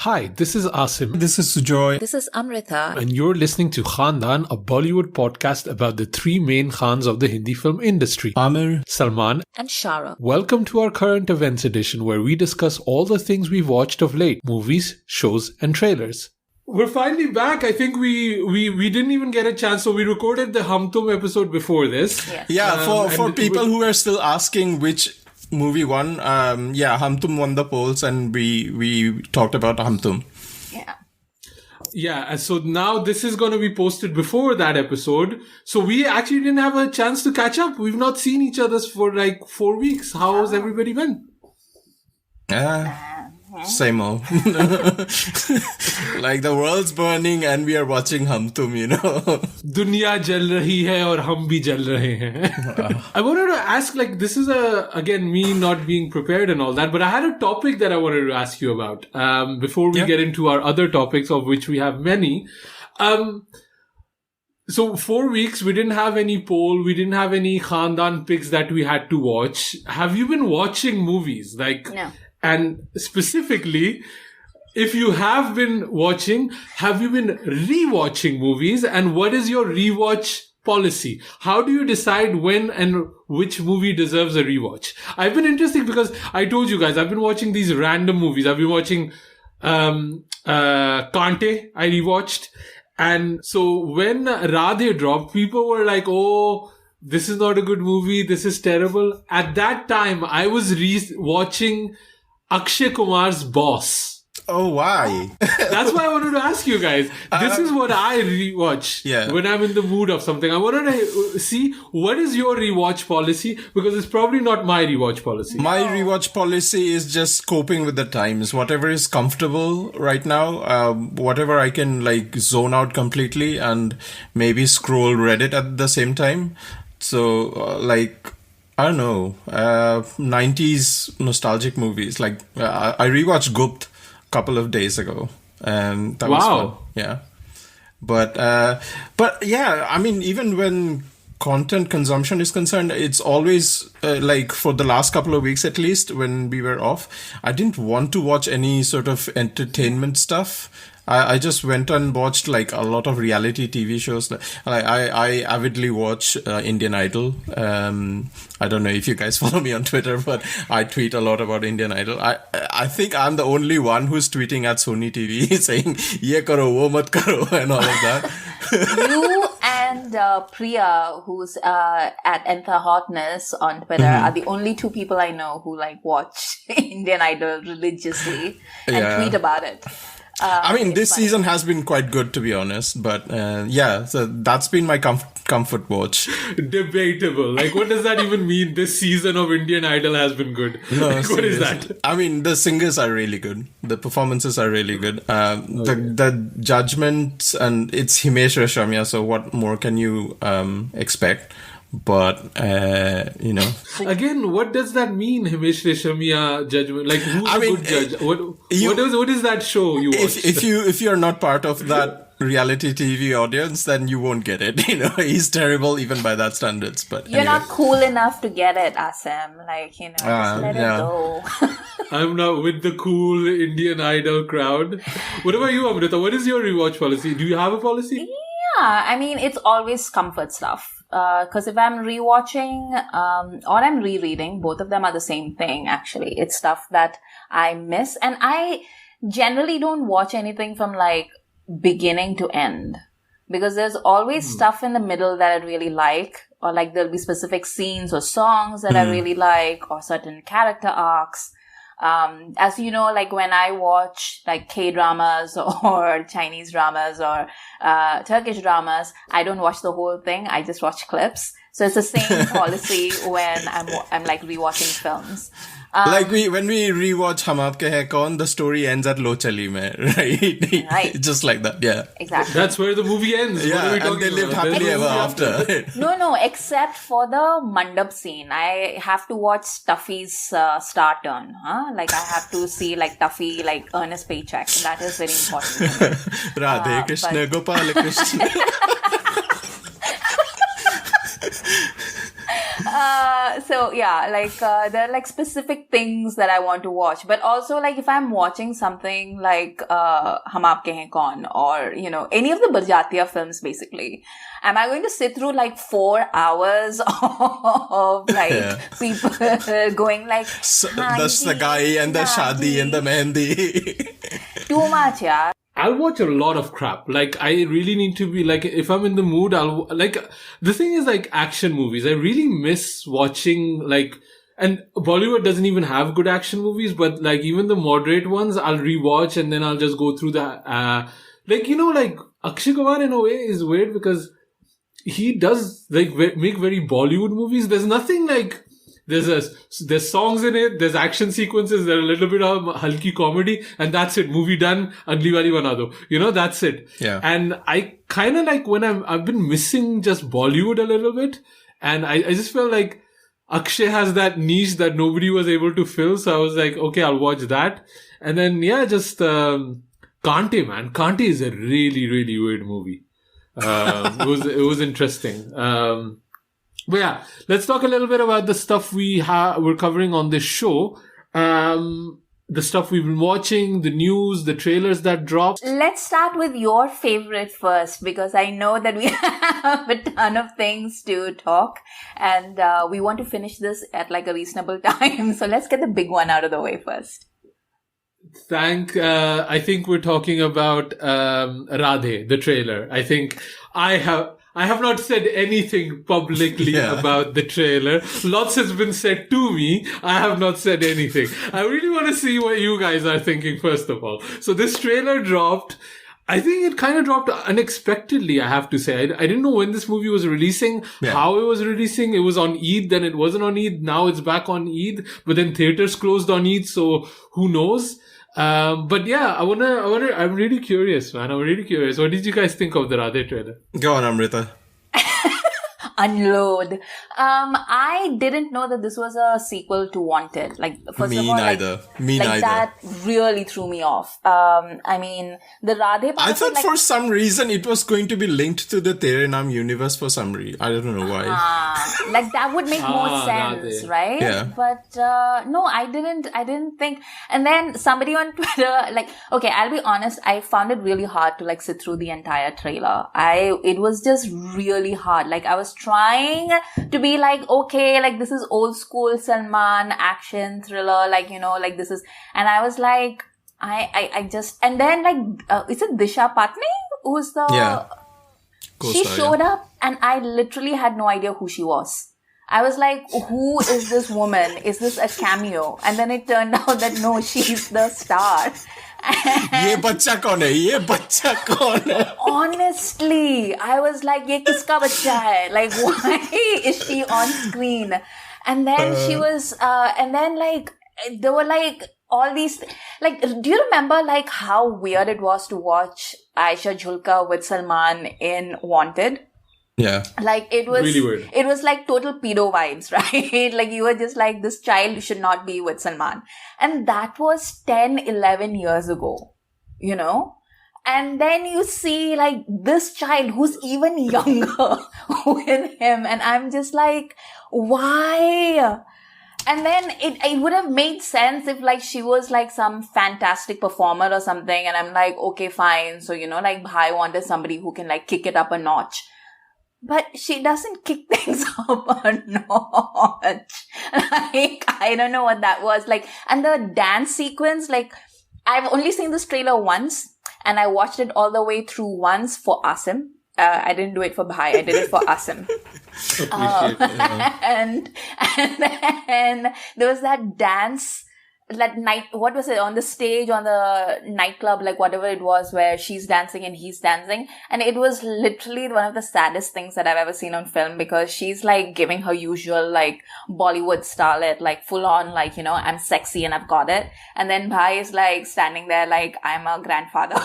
Hi, this is Asim. This is Sujoy. This is Amrita. And you're listening to Khandaan, a Bollywood podcast about the three main Khans of the Hindi film industry. Amir, Salman, and Shara. Welcome to our current events edition where we discuss all the things we've watched of late. Movies, shows and trailers. We're finally back. I think we didn't even get a chance. So we recorded the HUM TUM episode before this. Yes. Yeah, for people who are still asking which movie won, HUM TUM won the polls and we talked about HUM TUM. Yeah. Yeah, so now this is going to be posted before that episode. So we actually didn't have a chance to catch up. We've not seen each other for like 4 weeks. How's everybody been? Same old. Like the world's burning and we are watching HUM TUM, you know. दुनिया जल रही है और हम भी जल रहे हैं. I wanted to ask, like, this is again me not being prepared and all that, but I had a topic that I wanted to ask you about before we get into our other topics, of which we have many. So 4 weeks, we didn't have any poll, we didn't have any Khandaan picks that we had to watch. Have you been watching movies? Like, No. And specifically, if you have been watching, have you been rewatching movies? And what is your rewatch policy? How do you decide when and which movie deserves a rewatch? I've been interested because I told you guys, I've been watching these random movies. I've been watching Kante, I rewatched. And so when Radhe dropped, people were like, oh, this is not a good movie. This is terrible. At that time, I was watching Akshay Kumar's Boss. Oh, why? That's why I wanted to ask you guys. This is what I rewatch when I'm in the mood of something. I wanted to see what is your rewatch policy, because it's probably not my rewatch policy. My rewatch policy is just coping with the times. Whatever is comfortable right now, whatever I can like zone out completely and maybe scroll Reddit at the same time. So I don't know, 90s nostalgic movies. Like I rewatched Gupt a couple of days ago, and that was fun. Yeah, but yeah, I mean, even when content consumption is concerned, it's always like for the last couple of weeks at least, when we were off, I didn't want to watch any sort of entertainment stuff. I just went and watched like a lot of reality TV shows. I avidly watch Indian Idol. I don't know if you guys follow me on Twitter, but I tweet a lot about Indian Idol. I think I'm the only one who's tweeting at Sony TV saying "Ye karo, wo mat karo" and all of that. You and Priya, who's at Entha Hotness on Twitter, are the only two people I know who like watch Indian Idol religiously and tweet about it. I mean, this season has been quite good, to be honest. But so that's been my comfort watch. Debatable. Like, what does that even mean? This season of Indian Idol has been good. No, like, what is that? I mean, the singers are really good. The performances are really good. The judgments, and it's Himesh Reshammiya, so what more can you expect? But, you know. Again, what does that mean, Himesh Reshammiya judgment? Like, who's a good judge? What is that show you watch? If you're not part of that reality TV audience, then you won't get it. You know, he's terrible even by that standards. But you're not cool enough to get it, Asim. Like, you know, just let it go. I'm not with the cool Indian Idol crowd. What about you, Amrita? What is your rewatch policy? Do you have a policy? Yeah, I mean, it's always comfort stuff. Because if I'm rewatching or I'm rereading, both of them are the same thing, actually. It's stuff that I miss. And I generally don't watch anything from like beginning to end. Because there's always stuff in the middle that I really like. Or like there'll be specific scenes or songs that I really like. Or certain character arcs. As you know, like when I watch like K-dramas or Chinese dramas or Turkish dramas, I don't watch the whole thing. I just watch clips. So it's the same policy when I'm like rewatching films. Like when we rewatch Hum Aapke Hai Kaun, the story ends at Lo Chali Mein, right? Right. Just like that, yeah. Exactly. That's where the movie ends. What are we Yeah, talking and they live about? happily That's ever the movie after. No, except for the mandap scene. I have to watch Tuffy's star turn. Like I have to see like Tuffy like earn his paycheck. That is very important. Radhe Krishna Gopal Krishna. So yeah, like there are like specific things that I want to watch, but also like if I'm watching something like Hum Aapke Hain Kaun or you know any of the Barjatiya films, basically, am I going to sit through like 4 hours of like people going like The sagai and the shadi and the mehendi. too much, yeah. I'll watch a lot of crap. Like, I really need to be, like, if I'm in the mood, the thing is, like, action movies. I really miss watching, like, and Bollywood doesn't even have good action movies, but, like, even the moderate ones, I'll rewatch and then I'll just go through the, like, you know, like, Akshay Kumar in a way is weird because he does, like, make very Bollywood movies. There's nothing, like, there's songs in it, there's action sequences, there's a little bit of halki comedy, and that's it. Movie done, agli wali bana do. You know, that's it. Yeah. And I kind of like when I've been missing just Bollywood a little bit, and I just felt like Akshay has that niche that nobody was able to fill, so I was like, okay, I'll watch that. And then, yeah, just, Kante, man. Kante is a really, really weird movie. It was interesting. But yeah, let's talk a little bit about the stuff we're covering on this show. The stuff we've been watching, the news, the trailers that dropped. Let's start with your favorite first, because I know that we have a ton of things to talk and we want to finish this at like a reasonable time. So let's get the big one out of the way first. I think we're talking about Radhe, the trailer. I think I have not said anything publicly about the trailer. Lots has been said to me. I have not said anything. I really want to see what you guys are thinking, first of all. So this trailer dropped. I think it kind of dropped unexpectedly, I have to say. I didn't know when this movie was releasing, how it was releasing. It was on Eid, then it wasn't on Eid. Now it's back on Eid, but then theaters closed on Eid, so who knows? But yeah, I'm really curious, man. I'm really curious. What did you guys think of the Radhe trailer? Go on, Amrita. Unload. I didn't know that this was a sequel to Wanted. Like, first Me of all, neither. Me neither. That really threw me off. I mean, the Radhe part I thought like, for some reason it was going to be linked to the Tere Naam universe for some reason. I don't know why. like that would make more sense, Radhe. right? Yeah. But no, I didn't think. And then somebody on Twitter, like, okay, I'll be honest, I found it really hard to like sit through the entire trailer. It was just really hard. Like, I was trying to be like, okay, like this is old school Salman action thriller, like, you know, like this is, and I was like, I just, and then like, is it Disha Patani? Who's the, she showed up and I literally had no idea who she was. I was like, who is this woman? Is this a cameo? And then it turned out that no, she's the star. ये बच्चा कौन है? ये बच्चा कौन है? Honestly, I was like, ये किसका बच्चा है? Like, why is she on screen? And then she was, and then like, there were like all these, like, do you remember like how weird it was to watch Aisha Julka with Salman in Wanted? Yeah. Like, it was really weird. It was like total pedo vibes, right? Like, you were just like, this child should not be with Salman. And that was 10, 11 years ago, you know? And then you see like this child who's even younger with him. And I'm just like, why? And then it would have made sense if like she was like some fantastic performer or something. And I'm like, okay, fine. So, you know, like I wanted somebody who can like kick it up a notch. But she doesn't kick things up a notch. Like, I don't know what that was. Like, and the dance sequence, like, I've only seen this trailer once, and I watched it all the way through once for Asim. I didn't do it for Bhai, I did it for Asim. And then there was that dance that night, what was it, on the stage, on the nightclub, like whatever it was, where she's dancing and he's dancing. And it was literally one of the saddest things that I've ever seen on film, because she's like giving her usual like Bollywood starlet, like full on, like, you know, I'm sexy and I've got it. And then Bhai is like standing there like, I'm a grandfather.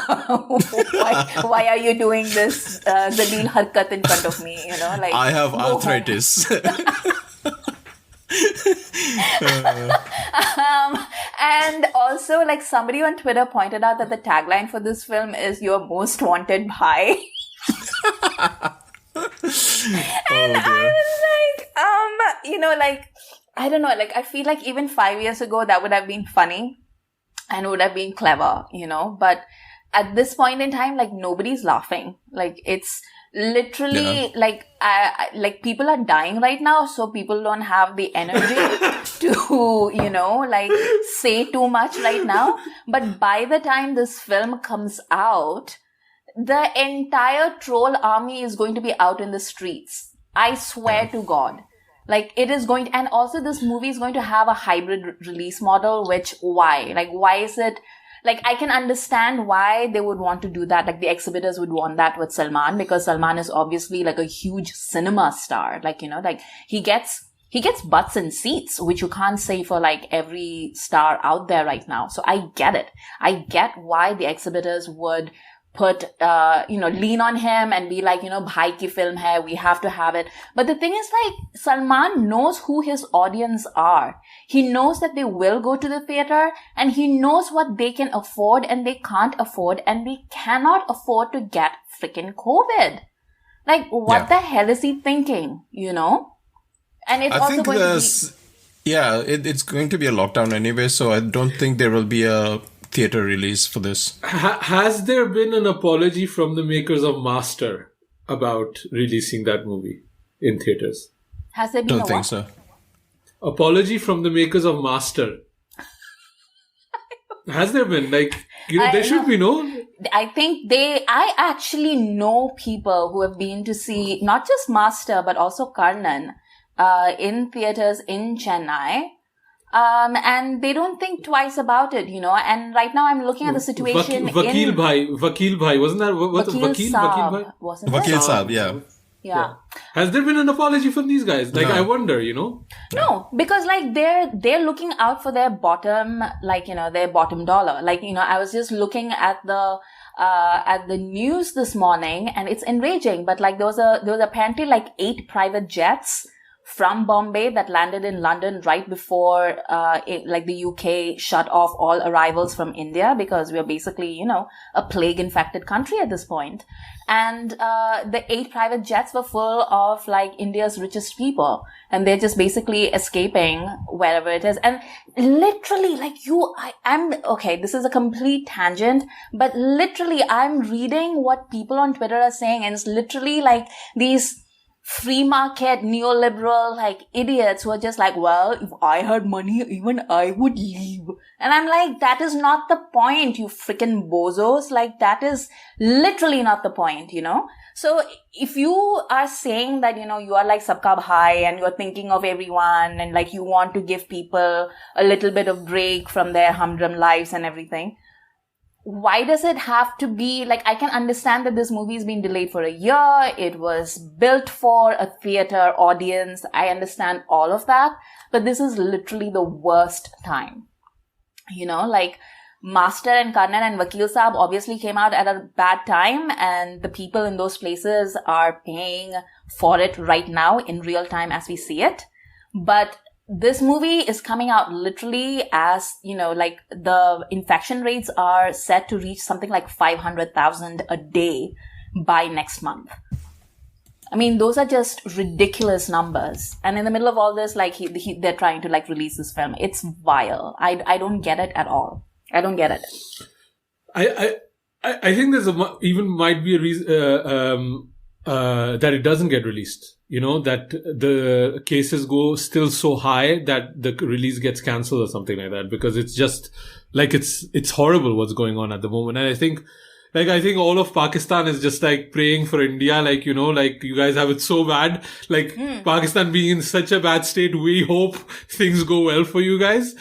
why are you doing this Zaleel harkat in front of me? You know, like, I have arthritis. And also, like, somebody on Twitter pointed out that the tagline for this film is "Your most wanted bhai." And I was like, you know, like, I don't know, like, I feel like even 5 years ago that would have been funny and would have been clever, you know, but at this point in time, like, nobody's laughing. Like, it's literally like people are dying right now, so people don't have the energy to, you know, like, say too much right now. But by the time this film comes out, the entire troll army is going to be out in the streets. I swear to God. Like, it is going to, and also this movie is going to have a hybrid release model, which, why? Like, why is it? Like, I can understand why they would want to do that. Like, the exhibitors would want that with Salman, because Salman is obviously like a huge cinema star. Like, you know, like, he gets butts and seats, which you can't say for like every star out there right now. So I get it. I get why the exhibitors would put, you know, lean on him and be like, you know, bhai ki film hai, we have to have it. But the thing is, like, Salman knows who his audience are. He knows that they will go to the theater, and he knows what they can afford and they can't afford, and they cannot afford to get freaking COVID. Like, what the hell is he thinking, you know? And it's also going to be... Yeah, it's going to be a lockdown anyway, so I don't think there will be a theater release for this. Has there been an apology from the makers of Master about releasing that movie in theaters? Has there been Don't think so. Apology from the makers of Master. Has there been? Like, you know, there should be, no? I think I actually know people who have been to see not just Master, but also Karnan in theaters in Chennai. And they don't think twice about it, you know. And right now I'm looking at the situation Vakil Bhai, wasn't that what Vakil Bhai? Wasn't it? Vakil Saab, yeah. Has there been an apology from these guys? Like, I wonder, you know. No, because like they're looking out for their bottom, like, you know, their bottom dollar. Like, you know, I was just looking at the news this morning, and it's enraging. But like there was apparently like 8 private jets from Bombay that landed in London right before like the UK shut off all arrivals from India, because we are basically, you know, a plague infected country at this point. And the 8 private jets were full of like India's richest people, and they're just basically escaping wherever it is. And literally, like, I'm okay, this is a complete tangent, but literally I'm reading what people on Twitter are saying, and it's literally like these free market neoliberal like idiots who are just like, well, if I had money, even I would leave. And I'm like, that is not the point, you freaking bozos. Like, that is literally not the point, you know. So if you are saying that, you know, you are like sabka bhai and you're thinking of everyone, and like you want to give people a little bit of break from their humdrum lives and everything, why does it have to be, like, I can understand that this movie has been delayed for a year. It was built for a theater audience. I understand all of that. But this is literally the worst time. You know, like, Master and Karnan and Vakil Saab obviously came out at a bad time, and the people in those places are paying for it right now in real time as we see it. But this movie is coming out literally as, you know, like the infection rates are set to reach something like 500,000 a day by next month. I mean, those are just ridiculous numbers. And in the middle of all this, like, they're trying to like release this film. It's vile. I don't get it at all. I don't get it. I think there's even might be a reason that it doesn't get released. You know, that the cases go still so high that the release gets cancelled or something like that, because it's just like, it's horrible what's going on at the moment. And I think Like, I think all of Pakistan is just like praying for India. Like, like you guys have it so bad. Like Pakistan being in such a bad state, we hope things go well for you guys.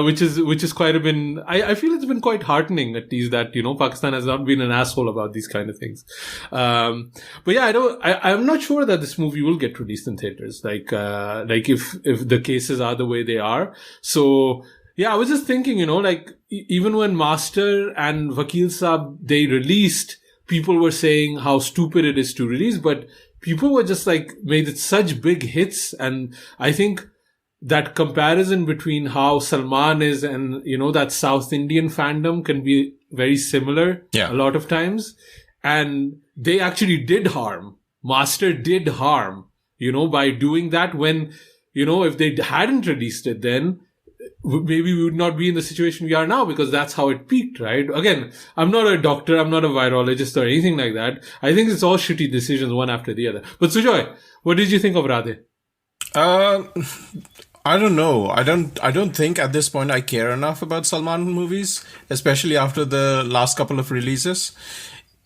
Which is quite a been, I feel it's been quite heartening at least that, Pakistan has not been an asshole about these kind of things. But yeah, I'm not sure that this movie will get released in theaters. Like if the cases are the way they are. So, yeah, I was just thinking, like, even when Master and Vakil Saab, they released, people were saying how stupid it is to release, but people were just like, made it such big hits. And I think that comparison between how Salman is and, that South Indian fandom can be very similar a lot of times. And they actually did harm. Master did harm, by doing that when, if they hadn't released it then, maybe we would not be in the situation we are now because that's how it peaked, right? Again, I'm not a doctor, I'm not a virologist or anything like that. I think it's all shitty decisions one after the other. But Sujoy, what did you think of Radhe? I don't know. I don't think at this point I care enough about Salman movies, especially after the last couple of releases.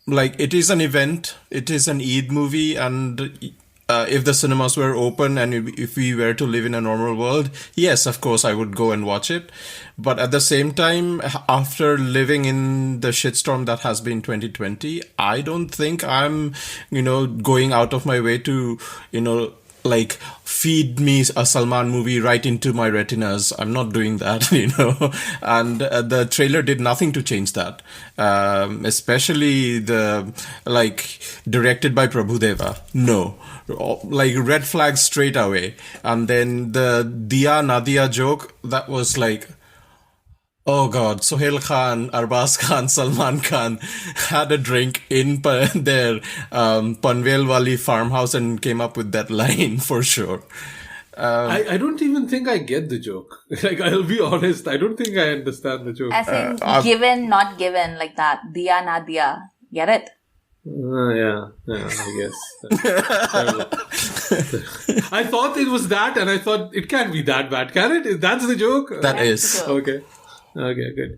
Like, it is an event, it is an Eid movie, and if the cinemas were open and if we were to live in a normal world, yes, of course, I would go and watch it. But at the same time, after living in the shitstorm that has been 2020, I don't think I'm, going out of my way to, like, feed me a Salman movie right into my retinas. I'm not doing that, and the trailer did nothing to change that. Especially directed by Prabhudeva. No. Like, red flag straight away. And then the Diya Nadia joke, that was like, oh God, Sohail Khan, Arbaz Khan, Salman Khan had a drink in their Panvel Wali farmhouse and came up with that line for sure. I don't even think I get the joke. Like, I'll be honest, I don't think I understand the joke. As in, given, not given, like that. Diya, na diya. Get it? Yeah, I guess. I thought it was that, and I thought it can't be that bad, can it? That's the joke? That is. Okay, good.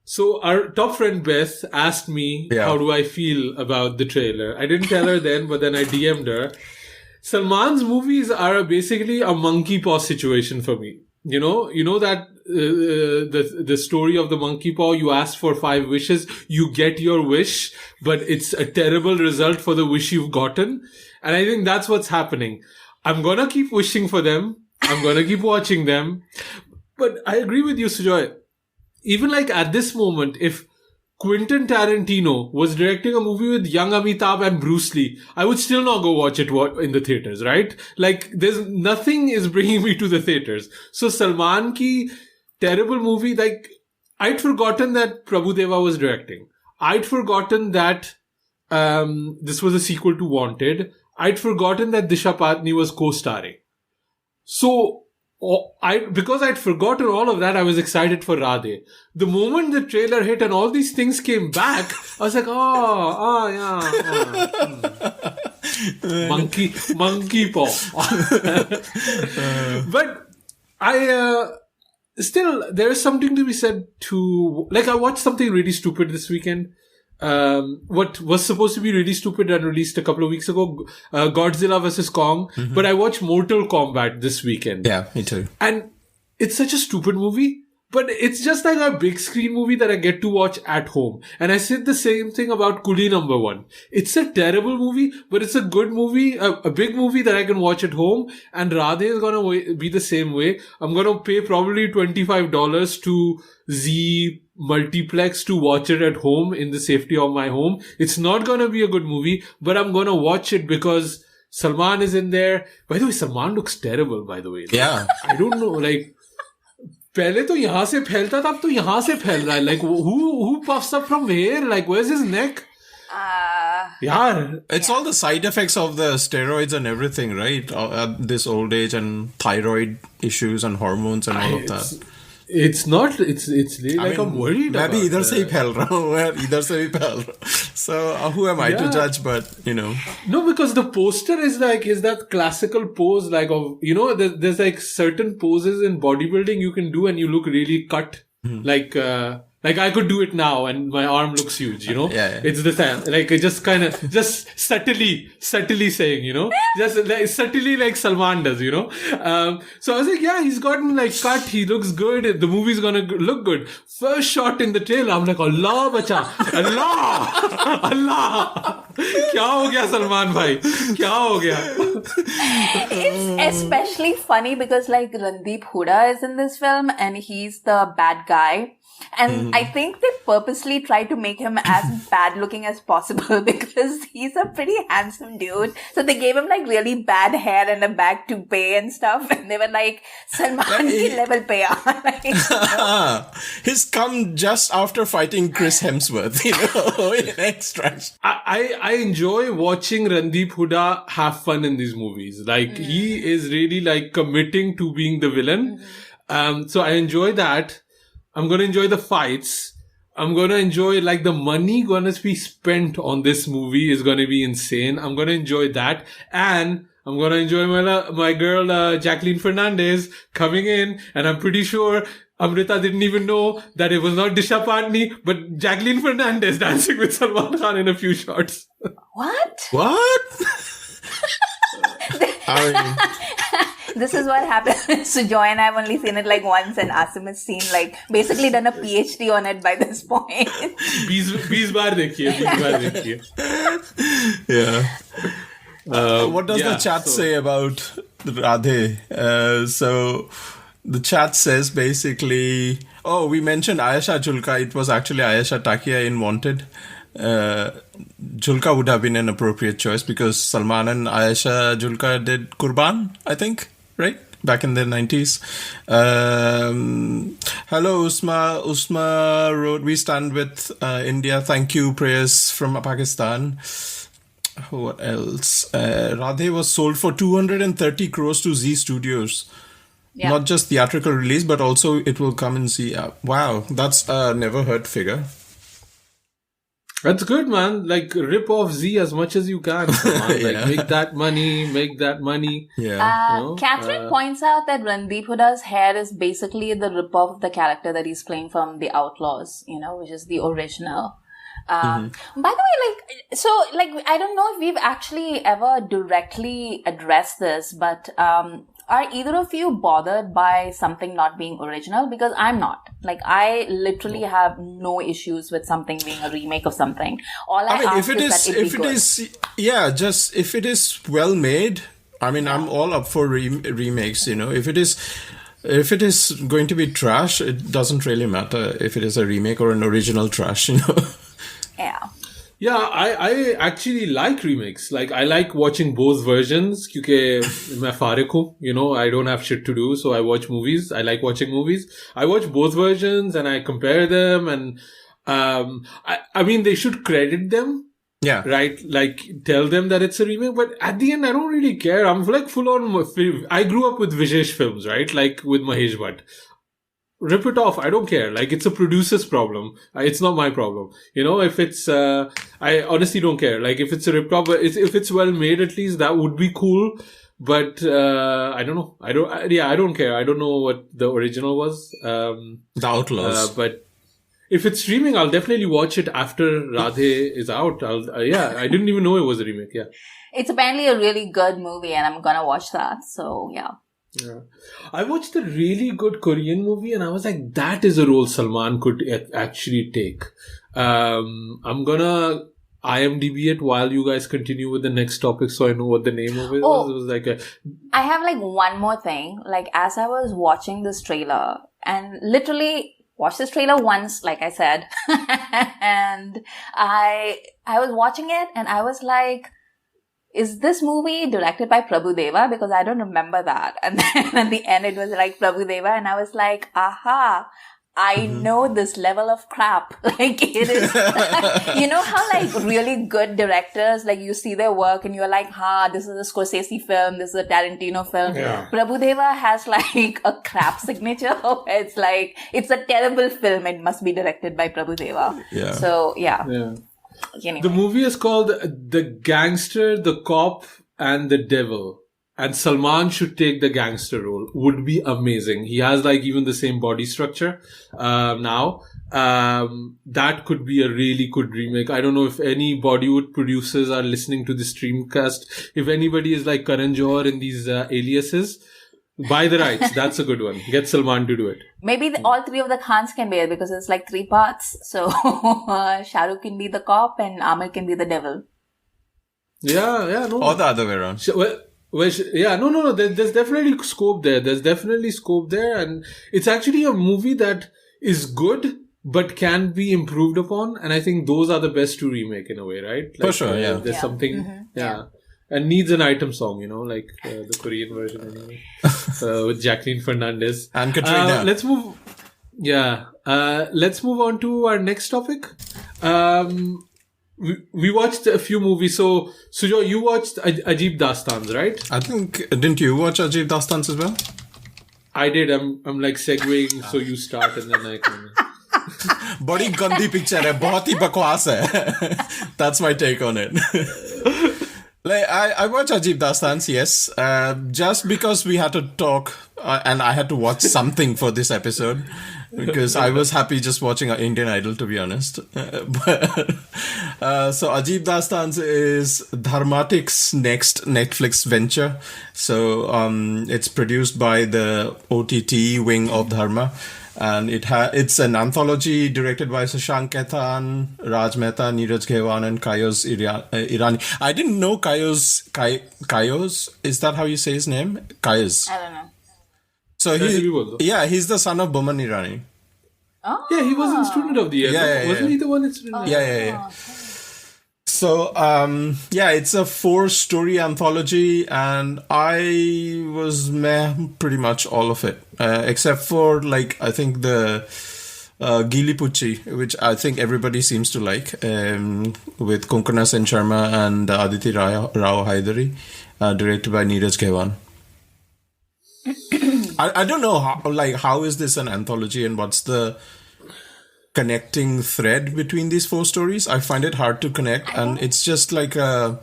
So our top friend Beth asked me, how do I feel about the trailer? I didn't tell her then, but then I DM'd her. Salman's movies are basically a monkey paw situation for me. You know that the story of the monkey paw, you ask for 5 wishes, you get your wish, but it's a terrible result for the wish you've gotten. And I think that's what's happening. I'm gonna keep wishing for them. I'm gonna keep watching them. But I agree with you, Sujoy. Even like at this moment, if Quentin Tarantino was directing a movie with young Amitabh and Bruce Lee, I would still not go watch it in the theaters, right? Like, there's nothing is bringing me to the theaters. So Salman ki terrible movie, like, I'd forgotten that Prabhudeva was directing. I'd forgotten that this was a sequel to Wanted. I'd forgotten that Disha Patani was co-starring. So, because I'd forgotten all of that, I was excited for Radhe. The moment the trailer hit and all these things came back, I was like, monkey paw. But still, there is something to be said to, like, I watched something really stupid this weekend. What was supposed to be really stupid and released a couple of weeks ago, Godzilla vs. Kong. Mm-hmm. But I watched Mortal Kombat this weekend. Yeah, me too. And it's such a stupid movie, but it's just like a big screen movie that I get to watch at home. And I said the same thing about Coolie No. 1. It's a terrible movie, but it's a good movie, a big movie that I can watch at home. And Radhe is gonna be the same way. I'm gonna pay probably $25 to Z Multiplex to watch it at home in the safety of my home. It's not gonna be a good movie, but I'm gonna watch it because Salman is in there. By the way, Salman looks terrible, by the way. Like, yeah. I don't know, like, पहले तो यहाँ से फैलता था, अब तो यहाँ से फैल रहा है. Like, who puffs up from here? Like, where's his neck? It's all the side effects of the steroids and everything, right? At this old age and thyroid issues and hormones and all of that. It's not, it's really like I'm worried about it. So who am I to judge, but No, because the poster is that classical pose, like, of, there's like certain poses in bodybuilding you can do and you look really cut. Like Like I could do it now and my arm looks huge, Yeah. It's the same. Like it just kind of, just subtly saying, just like, subtly like Salman does, so I was like, yeah, he's gotten like cut. He looks good. The movie's gonna look good. First shot in the trailer, I'm like, Allah bacha, Allah. Kya ho gaya Salman bhai? Kya ho gaya? It's especially funny because like Randeep Hooda is in this film and he's the bad guy. And I think they purposely tried to make him as bad looking as possible because he's a pretty handsome dude. So they gave him like really bad hair and a back toupee and stuff. And they were like, Salman ki level pe aa. He's come just after fighting Chris Hemsworth, in extras. I enjoy watching Randeep Hooda have fun in these movies. Like he is really like committing to being the villain. So I enjoy that. I'm going to enjoy the fights. I'm going to enjoy like the money going to be spent on this movie is going to be insane. I'm going to enjoy that. And I'm going to enjoy my girl, Jacqueline Fernandez coming in. And I'm pretty sure Amrita didn't even know that it was not Disha Patani, but Jacqueline Fernandez dancing with Salman Khan in a few shots. What? I mean, this is what happened. Sujoy and I have only seen it like once and Asim has seen like basically done a PhD on it by this point. 20 बार देखिए. Yeah. What does the chat say about Radhe? So the chat says basically, we mentioned Ayesha Julka. It was actually Ayesha Takia in Wanted. Julka would have been an appropriate choice because Salman and Ayesha Julka did Kurban, I think, right? Back in the 90s. Hello, Usma wrote, we stand with India. Thank you. Prayers from Pakistan. What else? Radhe was sold for 230 crores to Z Studios. Yeah. Not just theatrical release, but also it will come in Z app. Wow, that's a never heard figure. That's good, man. Like, rip off Z as much as you can. Like, make that money. Yeah. Catherine points out that Randeep Hooda's hair is basically the rip-off of the character that he's playing from The Outlaws, which is the original. By the way, I don't know if we've actually ever directly addressed this, but are either of you bothered by something not being original? Because I'm not. Like, I literally have no issues with something being a remake of something. All I ask is that if it is well made, I mean, I'm all up for remakes, If it is going to be trash, it doesn't really matter if it is a remake or an original trash, Yeah. Yeah, I actually like remakes. Like, I like watching both versions because मैं फारिक हूँ, I don't have shit to do, so I watch movies. I like watching movies. I watch both versions and I compare them, and I mean, they should credit them. Yeah. Right? Like, tell them that it's a remake, but at the end, I don't really care. I'm like full on. I grew up with Vijesh films, right? Like with Mahesh Bhatt. Rip it off. I don't care. Like, it's a producer's problem. It's not my problem. If it's, I honestly don't care. Like, if it's a rip off, if it's well made, at least that would be cool. But, I don't know. I don't care. I don't know what the original was. The Outlaws. But if it's streaming, I'll definitely watch it after Radhe is out. I didn't even know it was a remake. Yeah. It's apparently a really good movie and I'm gonna watch that. So, yeah. Yeah, I watched a really good Korean movie and I was like, that is a role Salman could actually take. I'm gonna IMDb it while you guys continue with the next topic so I know what the name of it was. It was like I have like one more thing. Like, as I was watching this trailer and literally watched this trailer once, like I said, and I was watching it and I was like, is this movie directed by Prabhudeva? Because I don't remember that. And then at the end, it was like Prabhudeva. And I was like, aha, I know this level of crap. Like, it is, how like really good directors, like you see their work and you're like, this is a Scorsese film. This is a Tarantino film. Yeah. Prabhudeva has like a crap signature. It's like, it's a terrible film. It must be directed by Prabhudeva. Yeah. So, yeah. Anyway. The movie is called The Gangster, the Cop, and the Devil. and Salman should take the gangster role. Would be amazing. He has like even the same body structure now. That could be a really good remake. I don't know if any Bollywood producers are listening to this streamcast. If anybody is like Karan Johar in these aliases, buy the rights. That's a good one. Get Salman to do it. Maybe all three of the Khans can be it because it's like 3 parts. So Shah Rukh can be the cop and Amir can be the devil. Yeah, no. Or the other way around. No. There's definitely scope there. And it's actually a movie that is good, but can be improved upon. And I think those are the best to remake in a way, right? Like, for sure, yeah. There's something, and needs an item song, like the Korean version anyway, with Jacqueline Fernandez. And Katrina. Let's move on to our next topic. We watched a few movies. So, Sujoy, you watched AJEEB Daastans, right? I think, didn't you watch AJEEB Daastans as well? I did. I'm like segueing, so you start and then I come. बड़ी गंदी picture है, बहुत ही बकवास है. That's my take on it. Like, I watched AJEEB Daastans, yes, just because we had to talk and I had to watch something for this episode because I was happy just watching Indian Idol, to be honest. So AJEEB Daastans is Dharmatic's next Netflix venture. So it's produced by the OTT wing of Dharma. And it's an anthology directed by Shashank Khetan, Raj Mehta, Neeraj Ghewal, and Kayos Irani. I didn't know Kayos. Is that how you say his name? Kayos. I don't know. So he's the son of Boman Irani. Oh. Yeah, he was in Student of the Year. Wasn't he the one in Student of the Year? Yeah. So, it's a 4-story anthology, and I was pretty much all of it, except for, like, I think the Gili Pucci, which I think everybody seems to like, with Konkona Sen Sharma and Aditi Rao Haidari, directed by Neeraj Ghewal. I don't know how is this an anthology and what's the connecting thread between these 4 stories. I find it hard to connect, and it's just like I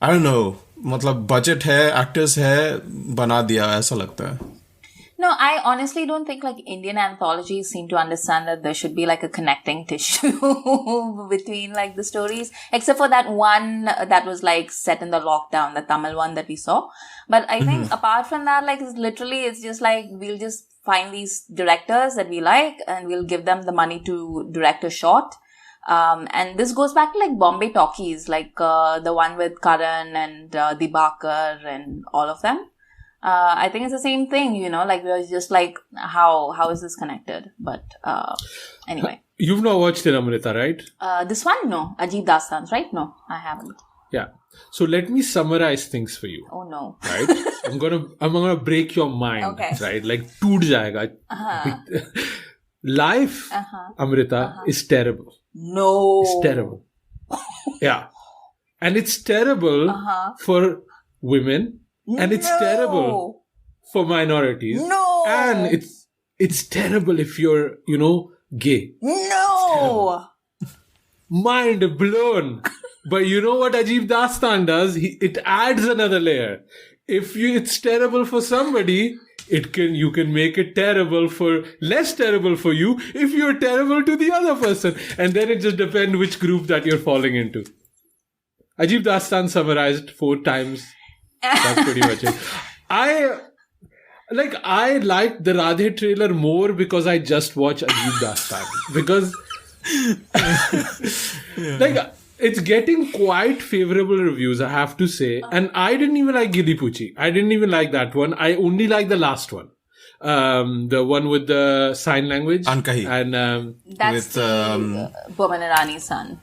don't know, मतलब budget है, actors है, बना दिया ऐसा लगता है. No, I honestly don't think like Indian anthologies seem to understand that there should be like a connecting tissue between like the stories, except for that one that was like set in the lockdown, the Tamil one that we saw. But I think apart from that, like it's just like we'll just find these directors that we like and we'll give them the money to direct a short. And this goes back to like Bombay Talkies, like the one with Karan and Dibakar and all of them. I think it's the same thing, like we're just like, how is this connected? But anyway. You've not watched it, Amrita, right? This one, no. AJEEB Daastans, right? No, I haven't. Yeah. So let me summarize things for you. Oh no. Right? I'm gonna break your mind. Okay. Right? Like toot jayega. Life, Amrita, is terrible. No. It's terrible. Yeah. And it's terrible for women. And it's terrible for minorities. No. And it's terrible if you're, gay. No. Mind blown. But you know what AJEEB Daastan does? It adds another layer. If it's terrible for somebody, you can make it less terrible for you if you're terrible to the other person. And then it just depends which group that you're falling into. AJEEB Daastan summarized 4 times. That's pretty much it. I liked the Radhe trailer more because I just watched AJEEB Daastan. Because it's getting quite favorable reviews, I have to say. And I didn't even like Gili Pucci. I didn't even like that one. I only like the last one. The one with the sign language. Ankahi. And that's Boman Irani's son.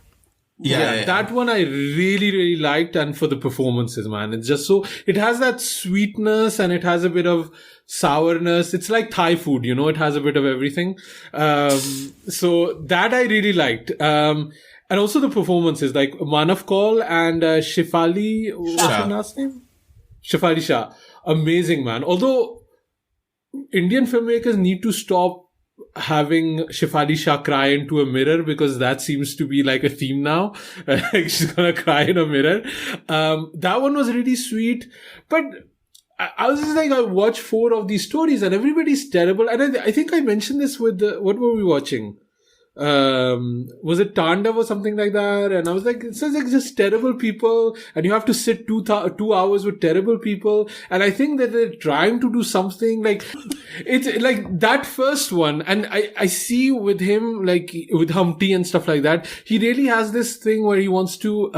Yeah, that one I really, really liked, and for the performances, man. It's just it has that sweetness and it has a bit of sourness. It's like Thai food, it has a bit of everything. So that I really liked. And also the performances, like Manav Kaul and Shefali, what's her last name? Shefali Shah. Amazing, man. Although Indian filmmakers need to stop having Shefali Shah cry into a mirror, because that seems to be like a theme now. She's gonna cry in a mirror. That one was really sweet, but I was just like, I watched 4 of these stories and everybody's terrible. And I think I mentioned this with what were we watching? Was it Tandav or something like that? And I was like, it's like just terrible people, and you have to sit 2 hours with terrible people. And I think that they're trying to do something like, it's like that first one. And I see with him, like with Humpty and stuff like that, he really has this thing where he wants to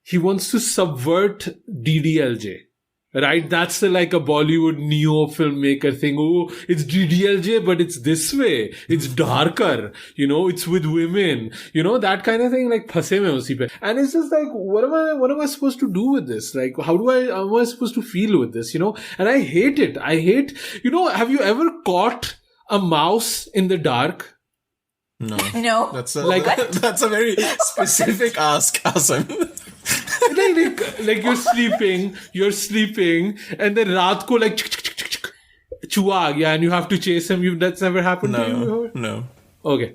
subvert DDLJ. Right? That's like a Bollywood neo filmmaker thing. Oh, it's DDLJ, but it's this way. It's darker. It's with women. That kind of thing, like, phase mein usi pe. And it's just like, what am I supposed to do with this? Like, how am I supposed to feel with this, And I hate it. Have you ever caught a mouse in the dark? No. No. That's a very specific ask, Asim. like you're sleeping, and then raat ko like chua aa gaya and you have to chase him. That's never happened to you before? No. Okay.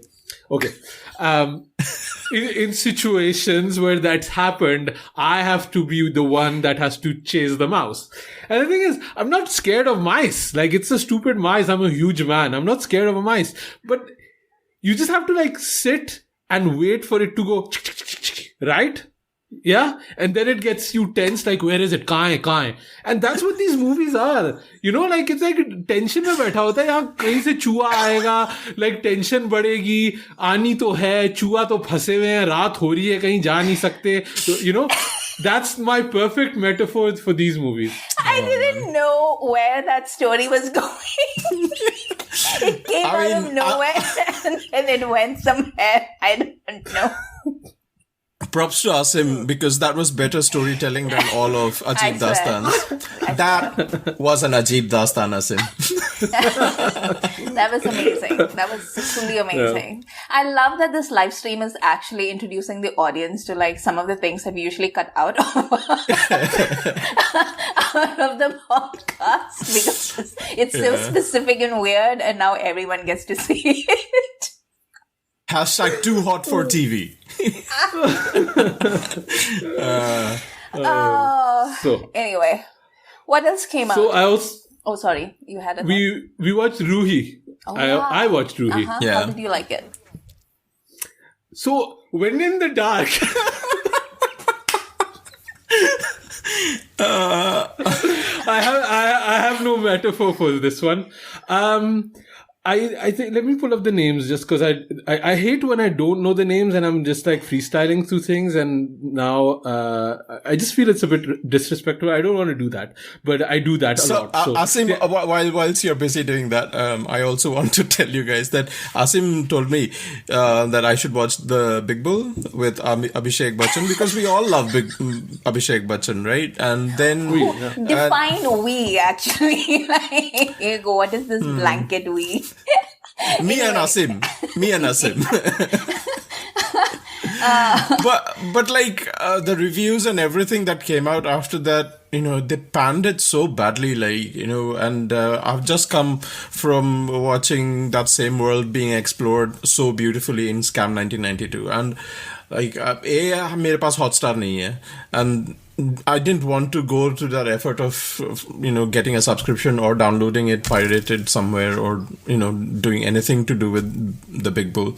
In situations where that's happened, I have to be the one that has to chase the mouse. And the thing is, I'm not scared of mice. Like, it's a stupid mice. I'm a huge man. I'm not scared of a mice. But you just have to like sit and wait for it to go, right? Yeah, and then it gets you tense, like, where is it? Kahan hai? And that's what these movies are. Like, it's like tension mein baitha hota hai, yahan kahin se chua aayega, like tension badegi, aani to hai, chua to phase hue hain, raat ho rahi hai, kahin ja nahi sakte. So, that's my perfect metaphor for these movies. I didn't know where that story was going. It came out of nowhere and it went somewhere. I don't know. Props to Asim, because that was better storytelling than all of AJEEB Daastans. That was an AJEEB Daastan, Asim. That was amazing. That was truly amazing. Yeah. I love that this live stream is actually introducing the audience to like some of the things that we usually cut out of, out of the podcast, because it's so specific and weird, and now everyone gets to see it. Hashtag too hot for TV. Anyway, what else came out? So I also... Oh, sorry. You had a... We watched Roohi. Oh, I watched Roohi. Yeah. How did you like it? So, when in the dark... I have no metaphor for this one. I think, let me pull up the names just because I hate when I don't know the names and I'm just like freestyling through things, and now I just feel it's a bit disrespectful. I don't want to do that, but I do that a lot. So Asim, whilst you're busy doing that, I also want to tell you guys that Asim told me that I should watch the Big Bull with Abhishek Bachchan, because we all love Abhishek Bachchan, right? And then define we actually. Like, what is this blanket we? Me and Asim. But like the reviews and everything that came out after that, they panned it so badly, like, and I've just come from watching that same world being explored so beautifully in Scam 1992, and like mere paas Hotstar nahi hai, and I didn't want to go to that effort of getting a subscription or downloading it pirated somewhere, or doing anything to do with the Big Bull.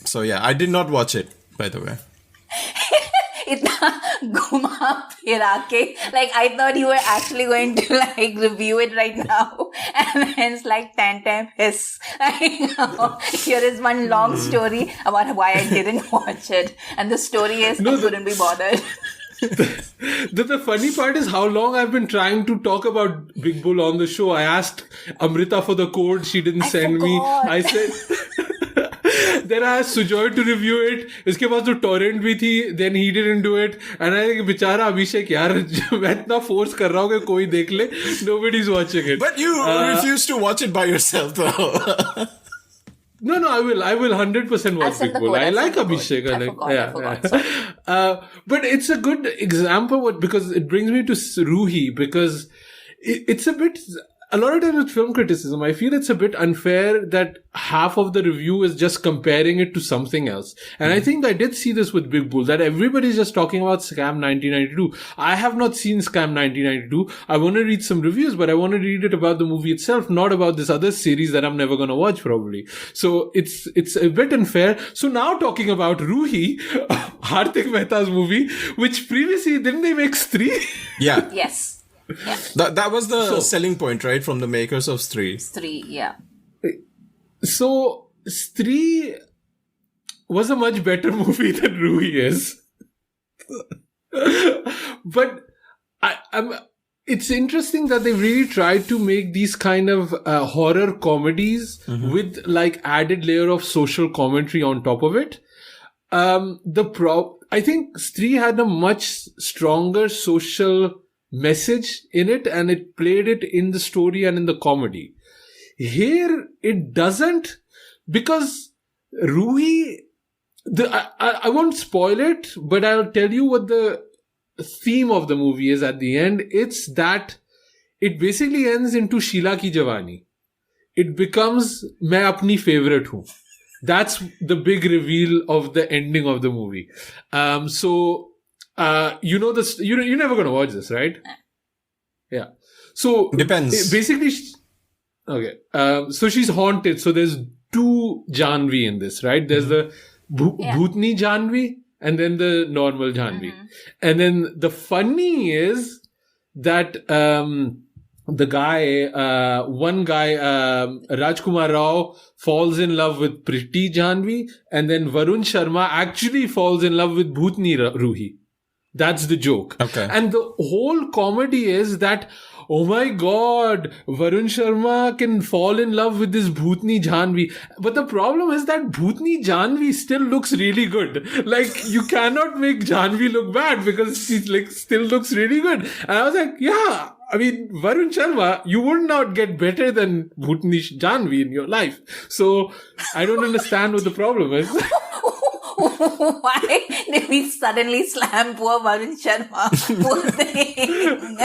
So yeah, I did not watch it, by the way. Itna ghuma phira ke, like, I thought you were actually going to like review it right now, and then it's like 10 times hiss. Here is one long story about why I didn't watch it, and the story is I couldn't be bothered. The funny part is how long I've been trying to talk about Big Bull on the show. I asked Amrita for the code. She didn't send me. I said... Then I asked Sujoy to review it. Iske paas to torrent bhi thi. Then he didn't do it. And I think, बिचारा Abhishek, यार, मैं इतना force कर रहा हूँ कि कोई देख ले. Nobody's watching it. But you refuse to watch it by yourself, though. No, I will 100% watch Big Bull. I like Abhishek. I forgot. But it's a good example because it brings me to Roohi, because it's a bit... a lot of times with film criticism, I feel it's a bit unfair that half of the review is just comparing it to something else. And I think I did see this with Big Bull, that everybody's just talking about Scam 1992. I have not seen Scam 1992. I want to read some reviews, but I want to read it about the movie itself, not about this other series that I'm never going to watch probably. So it's a bit unfair. So now talking about Roohi, Hardik Mehta's movie, which previously, didn't they make Stree? Yeah. Yes. Yeah. That was the selling point, right? From the makers of Stree. Stree, yeah. So, Stree was a much better movie than Roohi is. But it's interesting that they really tried to make these kind of horror comedies with like added layer of social commentary on top of it. I think Stree had a much stronger social message in it, and it played it in the story and in the comedy. Here, it doesn't, because Roohi, I won't spoil it, but I'll tell you what the theme of the movie is at the end. It's that it basically ends into Sheila Ki Jawani. It becomes Main Apni Favorite Hoon. That's the big reveal of the ending of the movie. You know this. You're never gonna watch this, right? Yeah. So depends. Basically, okay. So she's haunted. So there's two Janvi in this, right? There's the Bhutni Janvi and then the normal Janvi. And then the funny is that the guy, one guy, Rajkumar Rao, falls in love with Preet Janvi, and then Varun Sharma actually falls in love with Bhutni Roohi. That's the joke. Okay. And the whole comedy is that, oh my God, Varun Sharma can fall in love with this Bhutni Janvi. But the problem is that Bhutni Janvi still looks really good. Like, you cannot make Janvi look bad because she like still looks really good. And I was like, yeah, I mean, Varun Sharma, you would not get better than Bhutni Janvi in your life. So I don't understand what the problem is. Why did we suddenly slam poor Varun Sharma? Poor thing.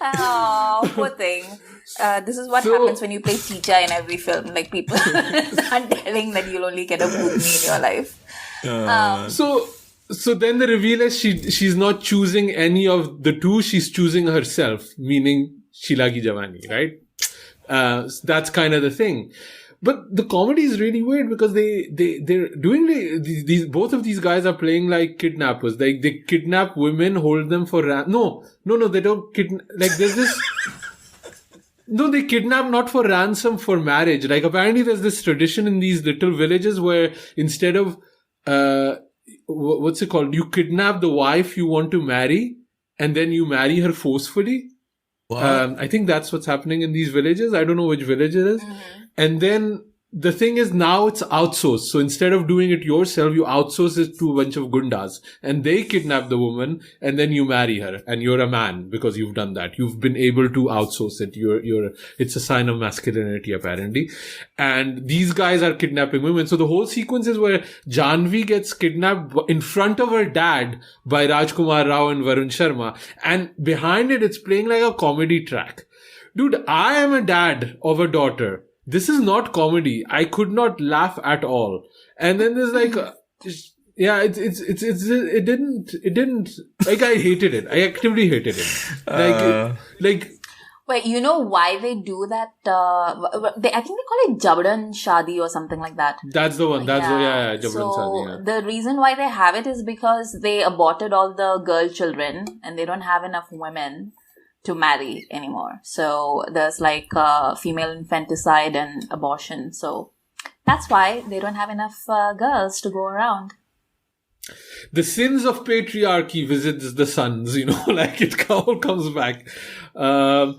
Oh, poor thing. This is what happens when you play teacher in every film. Like, people start telling that you'll only get a Bhutni in your life. So then the reveal is she's not choosing any of the two. She's choosing herself, meaning Sheila Ki Jawani, right? That's kind of the thing. But the comedy is really weird because they're doing these both of these guys are playing like kidnappers. They kidnap women, hold them for no, they don't kidnap. Like, there's this. No, they kidnap not for ransom, for marriage. Like, apparently there's this tradition in these little villages where instead of what's it called? You kidnap the wife you want to marry, and then you marry her forcefully. I think that's what's happening in these villages. I don't know which village it is. And then the thing is, now it's outsourced. So instead of doing it yourself, you outsource it to a bunch of gundas, and they kidnap the woman, and then you marry her, and you're a man because you've done that. You've been able to outsource it. It's a sign of masculinity, apparently. And these guys are kidnapping women. So the whole sequence is where Janvi gets kidnapped in front of her dad by Rajkumar Rao and Varun Sharma. And behind it, it's playing like a comedy track. Dude, I am a dad of a daughter. This is not comedy. I could not laugh at all. And then there's like, it didn't, like, I hated it. I actively hated it. Wait, you know why they do that? I think they call it Jabran Shadi or something like that. That's the one. Jabran Shadi. Yeah. The reason why they have it is because they aborted all the girl children and they don't have enough women to marry anymore. So there's like female infanticide and abortion. So that's why they don't have enough girls to go around. The sins of patriarchy visits the sons, like it all comes back. Rajkumar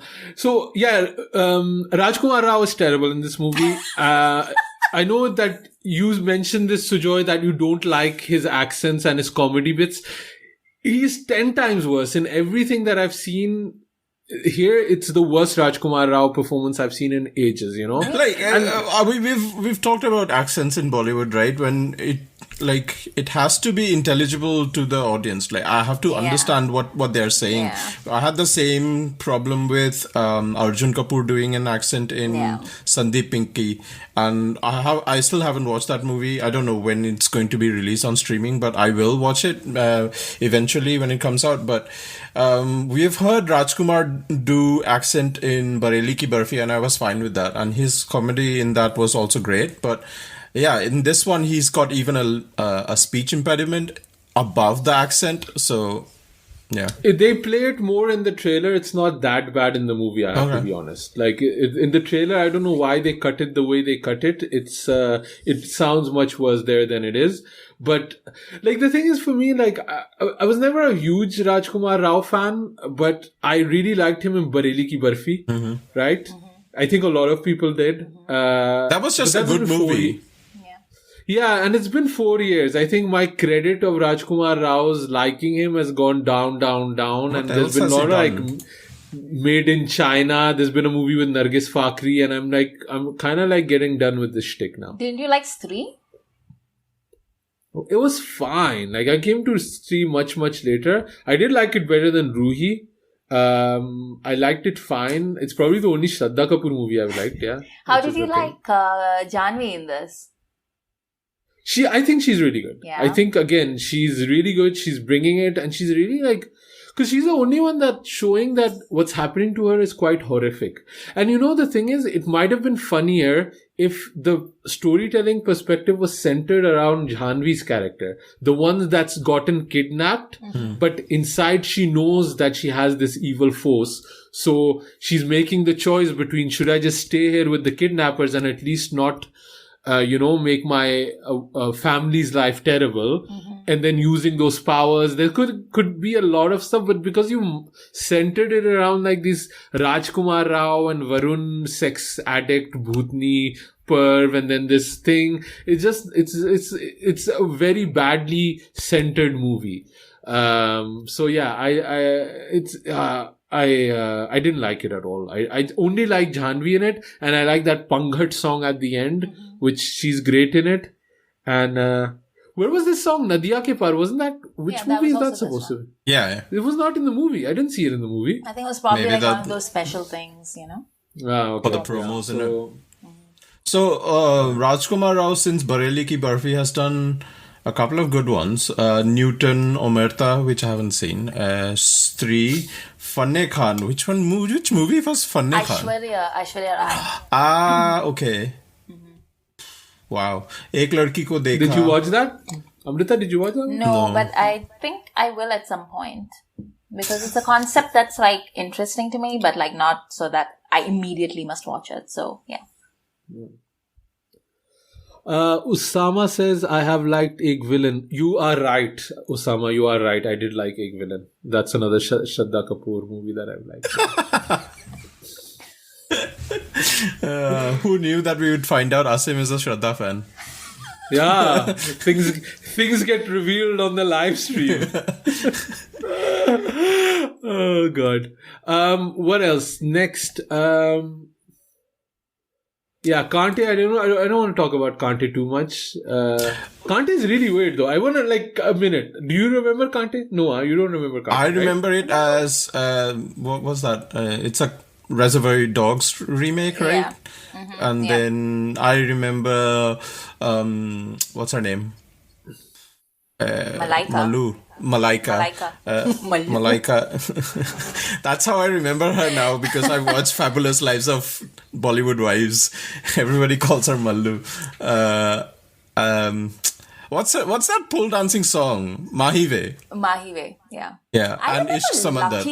Rao is terrible in this movie. I know that you mentioned this, Sujoy, that you don't like his accents and his comedy bits. He's 10 times worse in everything that I've seen. Here, it's the worst Rajkumar Rao performance I've seen in ages, Like, we've talked about accents in Bollywood, right? When like it has to be intelligible to the audience. Like I have to understand what they're saying. Yeah. I had the same problem with Arjun Kapoor doing an accent in Sandeep Pinky, and I still haven't watched that movie. I don't know when it's going to be released on streaming, but I will watch it eventually when it comes out. But we have heard Rajkumar do accent in Bareli Ki Barfi, and I was fine with that. And his comedy in that was also great. But yeah, in this one, he's got even a speech impediment above the accent. So yeah, If they play it more in the trailer, it's not that bad in the movie, I have to be honest. Like, in the trailer, I don't know why they cut it the way they cut it. It sounds much worse there than it is. But, like, the thing is for me, like, I was never a huge Rajkumar Rao fan, but I really liked him in Bareli Ki Barfi, right? I think a lot of people did. that was just a good movie. Yeah, and it's been 4 years. I think my credit of Rajkumar Rao's liking him has gone down, down, down. And there's been a lot of like Made in China. There's been a movie with Nargis Fakhri, and I'm kind of like getting done with this shtick now. Didn't you like Stree? It was fine. Like I came to see much, much later. I did like it better than Roohi. I liked it fine. It's probably the only Shraddha Kapoor movie I've liked, yeah. How did you like Janhvi in this? I think she's really good. Yeah. I think, again, she's really good. She's bringing it, and she's really like, because she's the only one that's showing that what's happening to her is quite horrific. And you know, the thing is, it might have been funnier if the storytelling perspective was centered around Janhvi's character, the one that's gotten kidnapped, but inside she knows that she has this evil force. So she's making the choice between, should I just stay here with the kidnappers and at least not make my family's life terrible, and then using those powers. There could be a lot of stuff, but because you centered it around like this Rajkumar Rao and Varun sex addict, Bhutni, Perv, and then this thing, it's a very badly centered movie. So yeah, I didn't like it at all. I only like Janhvi in it, and I like that Panghat song at the end, which she's great in it. And where was this song? Nadia Ke Par, wasn't that? Which movie is that supposed to be? Yeah. It was not in the movie. I didn't see it in the movie. I think it was probably Maybe like one of those special things, Okay. For the promos in it. So Rajkumar Rao, since Bareli Ki Barfi, has done a couple of good ones. Newton, Omerta, which I haven't seen. Stree, Fanne Khan. Which movie was Fanne Khan? Aishwarya Rai. Okay. Wow. Ek Ladki Ko Dekha. Did you watch that? Amrita, did you watch that? No, but I think I will at some point. Because it's a concept that's like interesting to me, but like not so that I immediately must watch it. So, yeah. Usama says, I have liked Ek Villain. You are right, Usama. You are right. I did like Ek Villain. That's another Shraddha Kapoor movie that I've liked. Who knew that we would find out Asim is a Shraddha fan? Yeah, things get revealed on the live stream. Oh God. What else? Next. Yeah, Kante. I don't want to talk about Kante too much. Kante is really weird though. I want to like a minute. Do you remember Kante? No, you don't remember Kante. I remember it as what was that? It's a Reservoir Dogs remake, right? Yeah. And then I remember what's her name? Malaika. Malaika. Malaika. That's how I remember her now, because I watched Fabulous Lives of Bollywood Wives. Everybody calls her Mallu. What's that pole dancing song? Mahive, yeah. Yeah, and Ishq Samandar.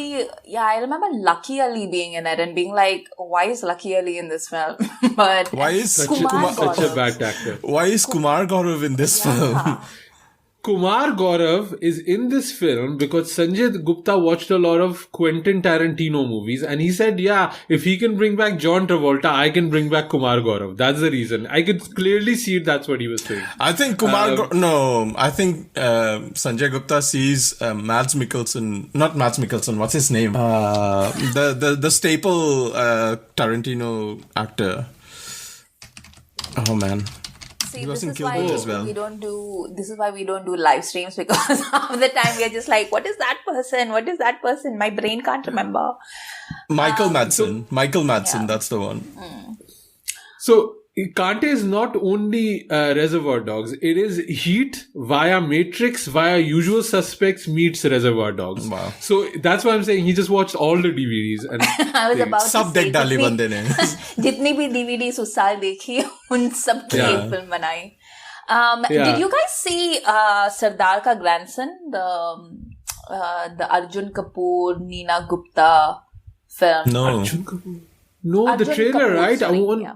I remember Lucky Ali being in it and being like, why is Lucky Ali in this film? But why is such a bad actor? Why is Kumar Gaurav in this film? Kumar Gaurav is in this film because Sanjay Gupta watched a lot of Quentin Tarantino movies, and he said, yeah, if he can bring back John Travolta, I can bring back Kumar Gaurav. That's the reason. I could clearly see that's what he was saying. I think I think Sanjay Gupta sees Mads Mikkelsen, not Mads Mikkelsen, what's his name? The staple Tarantino actor. Oh man. See, He was this in is Kill why Bill as well. this is why we don't do live streams, because half the time we are just like, what is that person? What is that person? My brain can't remember. Michael Madsen. Michael Madsen, yeah. that's the one. So Kante is not only Reservoir Dogs. It is Heat via Matrix via Usual Suspects meets Reservoir Dogs. Wow. So that's why I'm saying he just watched all the DVDs. And I was about Sab to say, dekh डाली बंदे ने. जितनी भी DVDs उस साल देखी उन सब की Yeah. एक film बनाई. Yeah. Did you guys see Sardar Ka Grandson, the Arjun Kapoor, Neena Gupta film? No. No, the Arjun trailer, Kapoor, right? sorry,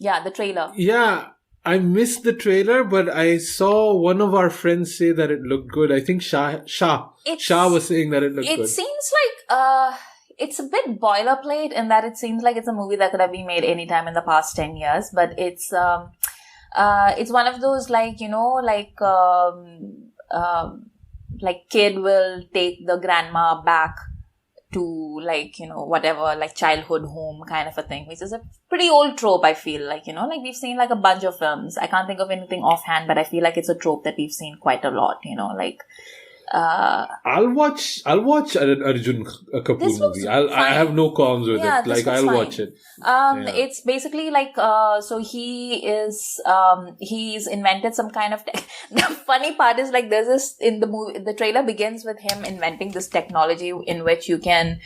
yeah, the trailer. Yeah, I missed the trailer, but I saw one of our friends say that it looked good. I think Shah was saying that it looked good. It seems like it's a bit boilerplate in that it seems like it's a movie that could have been made anytime in the past 10 years, but it's one of those, like, you know, like kid will take the grandma back to, like, you know, whatever, like childhood home kind of a thing, which is a pretty old trope, I feel like, you know, like we've seen like a bunch of films. I can't think of anything offhand, but I feel like it's a trope that we've seen quite a lot, you know, like, I'll watch an Arjun Kapoor This looks movie. I have no qualms with Yeah, it. this Like, looks I'll fine. watch it. It's basically like, so he's invented some kind of the funny part is, like, there's this in the movie, the trailer begins with him inventing this technology in which you can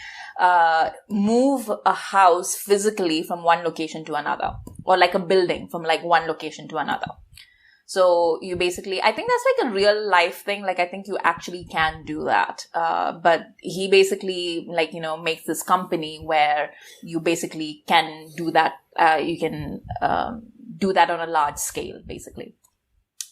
move a house physically from one location to another, or like a building from like one location to another. So you basically, I think that's like a real life thing. Like, I think you actually can do that. But he basically, like, you know, makes this company where you basically can do that. You can do that on a large scale, basically.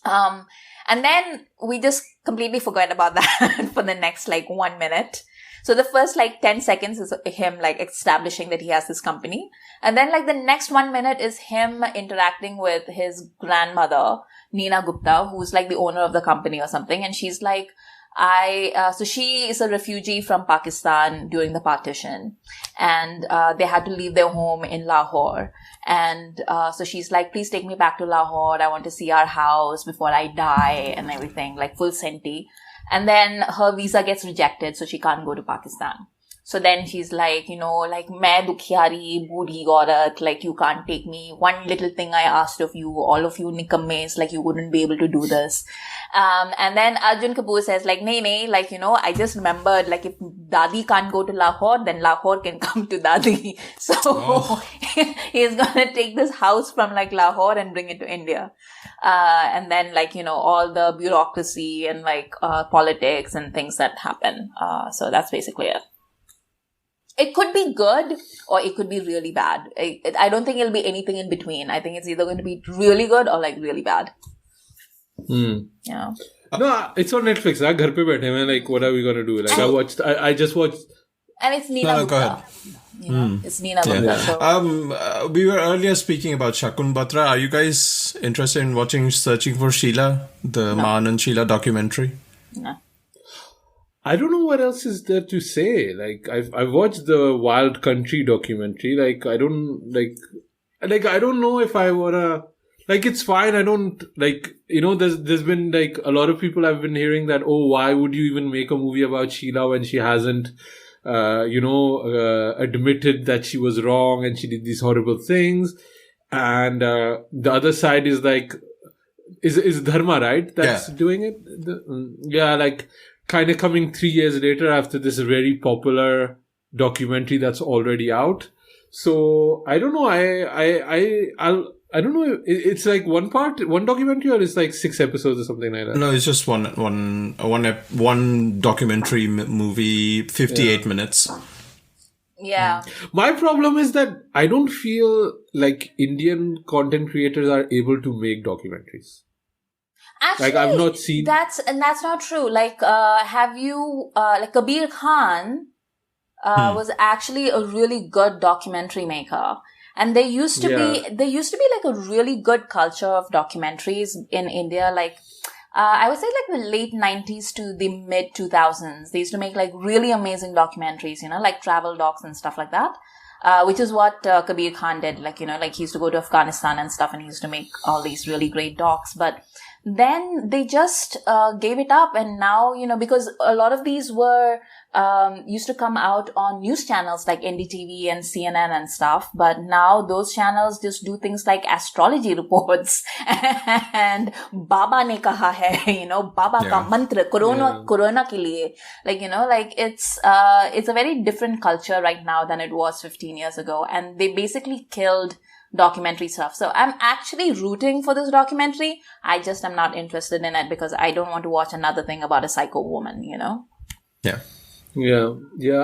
And then we just completely forgot about that for the next like 1 minute. So the first like 10 seconds is him like establishing that he has this company. And then like the next 1 minute is him interacting with his grandmother, Neena Gupta, who's like the owner of the company or something. And she's like, so she is a refugee from Pakistan during the partition, and they had to leave their home in Lahore. And so she's like, please take me back to Lahore. I want to see our house before I die and everything, like full senti. And then her visa gets rejected, so she can't go to Pakistan. So then she's like, you know, like, main dukhyari, boodhi aurat, like, you can't take me. One little thing I asked of you, all of you nikammes, like, you wouldn't be able to do this. And then Arjun Kapoor says, like, nay, like, you know, I just remembered, like, if Dadi can't go to Lahore, then Lahore can come to Dadi. So he's gonna take this house from, like, Lahore and bring it to India. And then, like, you know, all the bureaucracy and, like, politics and things that happen. So that's basically it. It could be good or it could be really bad. I don't think it'll be anything in between. I think it's either going to be really good or like really bad. Yeah. No, it's on Netflix. Ghar pe baithe hain, like, what are we gonna do? Like, I just watched. And it's Neena No, go Gupta. ahead. You know, it's Neena Gupta. So. We were earlier speaking about Shakun Batra. Are you guys interested in watching Searching for Sheila, the Maan and Sheila documentary? No. I don't know what else is there to say. Like, I've watched the Wild Country documentary. Like, I don't I don't know if I wanna, like, it's fine. I don't, like, you know, there's been like a lot of people have been hearing that, oh, why would you even make a movie about Sheila when she hasn't, admitted that she was wrong and she did these horrible things. And, the other side is like, is Dharma, right? That's doing it. Like, kind of coming 3 years later after this very popular documentary that's already out. So I don't know. I don't know. It's like one documentary, or it's like 6 episodes or something like that. No, it's just one documentary movie, 58 minutes. Yeah. My problem is that I don't feel like Indian content creators are able to make documentaries. Actually, like, I've not seen. That's not true. Like, have you, like, Kabir Khan, was actually a really good documentary maker. And there used to be like a really good culture of documentaries in India. Like, I would say like the late 90s to the mid 2000s. They used to make like really amazing documentaries, you know, like travel docs and stuff like that. which is what Kabir Khan did. Like, like he used to go to Afghanistan and stuff, and he used to make all these really great docs. But then they just gave it up, and now, because a lot of these were used to come out on news channels like NDTV and CNN and stuff, but now those channels just do things like astrology reports and Baba ne kaha hai, Baba ka mantra, corona ke liye. Like, it's a very different culture right now than it was 15 years ago, and they basically killed documentary stuff. So I'm actually rooting for this documentary. I just am not interested in it because I don't want to watch another thing about a psycho woman, Yeah. Yeah.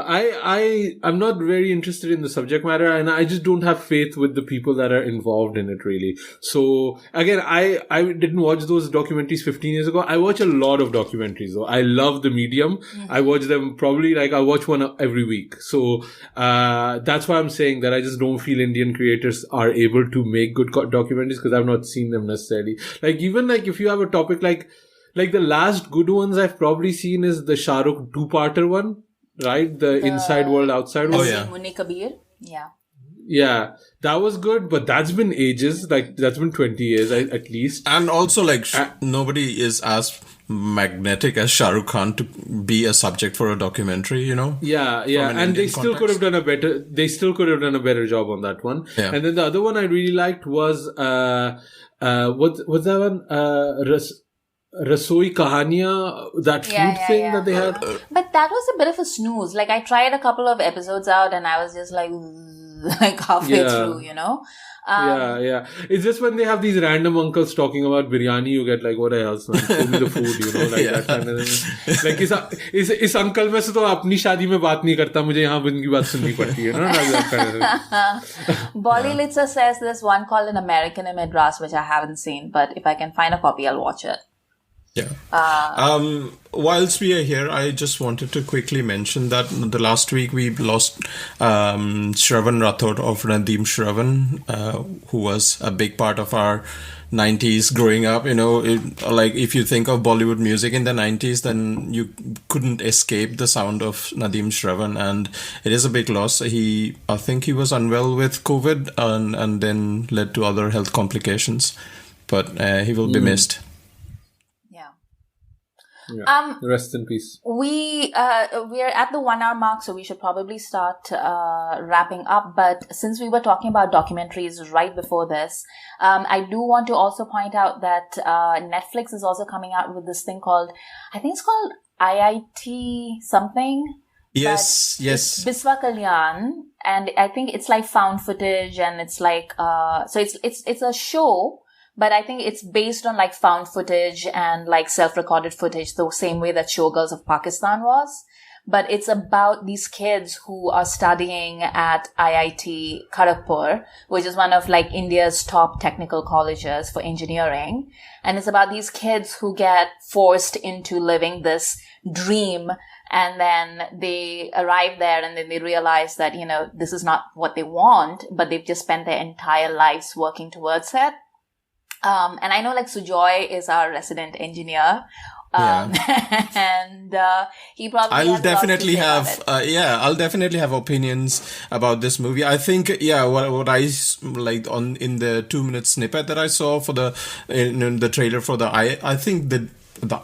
I'm not very interested in the subject matter, and I just don't have faith with the people that are involved in it, really. So again, I didn't watch those documentaries 15 years ago. I watch a lot of documentaries though. I love the medium. Mm-hmm. I watch them probably I'll watch one every week. So, that's why I'm saying that I just don't feel Indian creators are able to make good documentaries because I've not seen them necessarily. Like, even if you have a topic like the last good ones I've probably seen is the Shah Rukh 2-parter one, right? The Inside World, Outside World. Munni Kabir. Yeah. Yeah, that was good, but that's been ages. Like, that's been 20 years at least. And also, nobody is as magnetic as Shah Rukh Khan to be a subject for a documentary, Yeah, and they still could have done a better job on that one. Yeah. And then the other one I really liked was what's that one? Rasoi Kahaniya, that food thing that they had. But that was a bit of a snooze. Like, I tried a couple of episodes out and I was just like halfway through, Yeah. It's just when they have these random uncles talking about biryani, you get like, what else, man? Show me the food, that kind of thing. Like, इस uncle में से तो अपनी शादी में बात नहीं करता, मुझे यहाँ उनकी बात सुननी पड़ती है, like that kind of thing. Bolly Litsa says there's one called An American in Madras, which I haven't seen, but if I can find a copy, I'll watch it. Yeah. Whilst we are here, I just wanted to quickly mention that the last week we lost Shravan Rathod of Nadeem Shravan, who was a big part of our 90s growing up. If you think of Bollywood music in the 90s, then you couldn't escape the sound of Nadeem Shravan, and it is a big loss. I think he was unwell with COVID and then led to other health complications, but he will be missed. Yeah. Rest in peace. We are at the 1 hour mark, so we should probably start wrapping up. But since we were talking about documentaries right before this, I do want to also point out that Netflix is also coming out with this thing called, I think it's called IIT something. Yes. Biswa Kalyan, and I think it's like found footage, and it's like so it's a show. But I think it's based on like found footage and like self-recorded footage, the same way that Showgirls of Pakistan was. But it's about these kids who are studying at IIT Kharagpur, which is one of like India's top technical colleges for engineering. And it's about these kids who get forced into living this dream, and then they arrive there and then they realize that, this is not what they want, but they've just spent their entire lives working towards it. And I know like Sujoy is our resident engineer. And he probably I'll definitely have opinions about this movie. I think what I like in the 2-minute snippet that I saw for in the trailer for I think that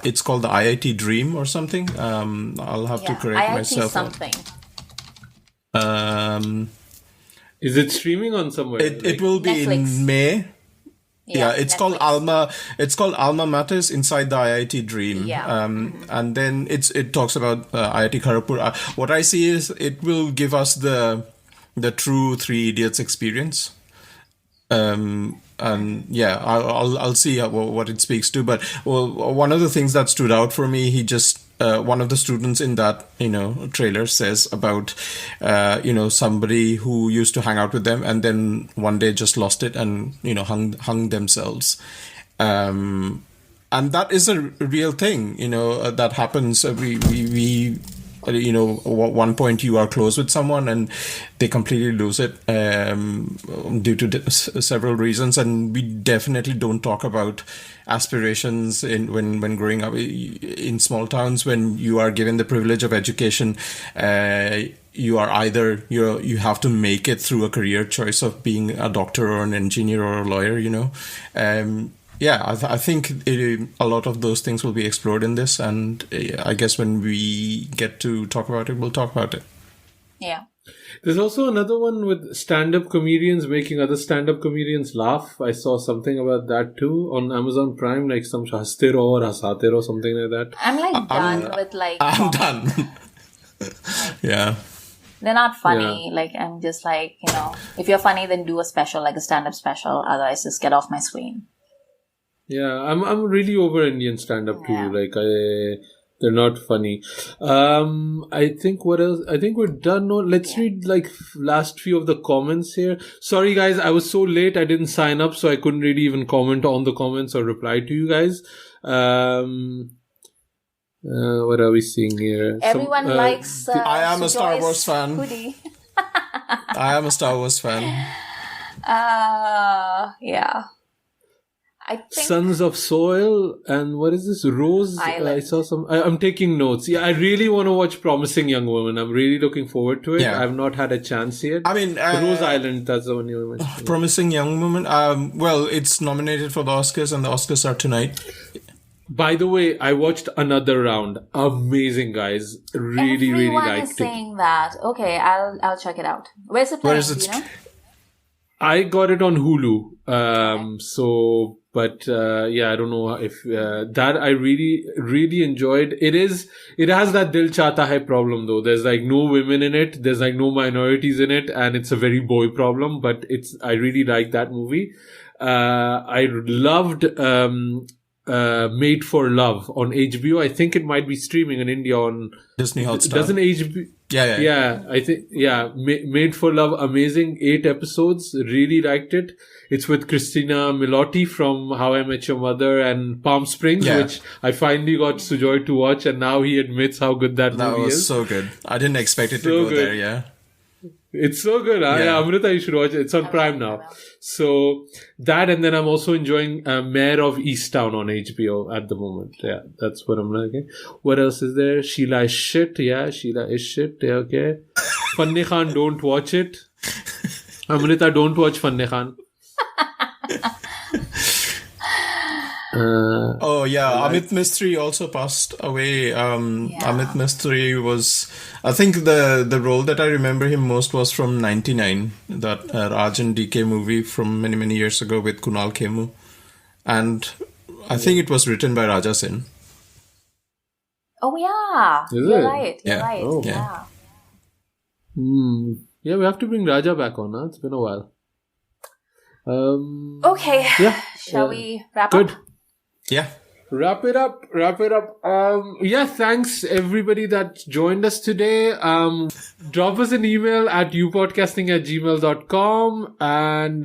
it's called the IIT Dream or something. I'll have to correct IIT myself. Something. Is it streaming on somewhere? It will be Netflix. In May. Yeah, it's Netflix. called Alma. It's called Alma Matters Inside the IIT Dream. Yeah. And then it talks about IIT Kharagpur. What I see is it will give us the true Three Idiots experience. And I'll see what it speaks to. But one of the things that stood out for me, one of the students in that trailer says about somebody who used to hang out with them and then one day just lost it and hung themselves, and that is a real thing that happens. We at one point you are close with someone and they completely lose it due to several reasons, and we definitely don't talk about aspirations when growing up in small towns. When you are given the privilege of education, you are either you have to make it through a career choice of being a doctor or an engineer or a lawyer, I think a lot of those things will be explored in this, and I guess when we get to talk about it, we'll talk about it. Yeah. There's also another one with stand-up comedians making other stand-up comedians laugh. I saw something about that too on Amazon Prime, like some haste raho or hasate raho, something like that. I'm like done with like... I'm done. Yeah. They're not funny. Yeah. Like, I'm just like, if you're funny, then do a special, like a stand-up special. Otherwise, just get off my screen. Yeah, I'm really over Indian stand-up too. Like, they're not funny. I think what else? I think we're done. No, let's read like last few of the comments here. Sorry guys, I was so late. I didn't sign up, so I couldn't really even comment on the comments or reply to you guys. What are we seeing here? Everyone likes. I am Sujoy's a Star Wars fan. Hoodie. I am a Star Wars fan. Yeah. I think Sons of Soil and what is this? Rose? I saw some. I'm taking notes. Yeah, I really want to watch Promising Young Woman. I'm really looking forward to it. Yeah. I've not had a chance yet. I mean, Rose Island, that's the one you mentioned. Promising Young Woman. Well, it's nominated for the Oscars, and the Oscars are tonight. By the way, I watched Another Round. Amazing, guys. Really, really liked it. Everyone is saying that. Okay, I'll check it out. Where's it playing? Where is it? I got it on Hulu. But I don't know if that I really, really enjoyed. It has that Dil Chahta Hai problem though. There's like no women in it. There's like no minorities in it, and it's a very boy problem. But I really like that movie. I loved Made for Love on HBO. I think it might be streaming in India on Disney Hotstar. Doesn't HBO? Yeah. I think Made for Love, amazing. 8 episodes. Really liked it. It's with Christina Milioti from How I Met Your Mother and Palm Springs, which I finally got Sujoy to watch, and now he admits how good that movie is. That was so good. I didn't expect it to go there. Yeah. It's so good. Yeah, Amrita, you should watch it. It's on Prime now. So that, and then I'm also enjoying Mayor of Easttown on HBO at the moment. Yeah, that's what I'm liking. What else is there? Sheila is shit. Yeah, Sheila is shit. Yeah, okay. Fanne Khan, don't watch it. Amrita, don't watch Fanne Khan. Amit Mistry also passed away. Amit Mistry was, I think the role that I remember him most was from 99, that Arjun DK movie from many, many years ago with Kunal Khemu. And I think it was written by Raja Sen. Oh yeah, you're right. You're right. Oh. Yeah. Yeah, we have to bring Raja back on. Huh? It's been a while. Okay. Yeah. Shall we wrap up? Good. Yeah. Wrap it up. Thanks everybody that joined us today. Drop us an email at youpodcasting@gmail.com, and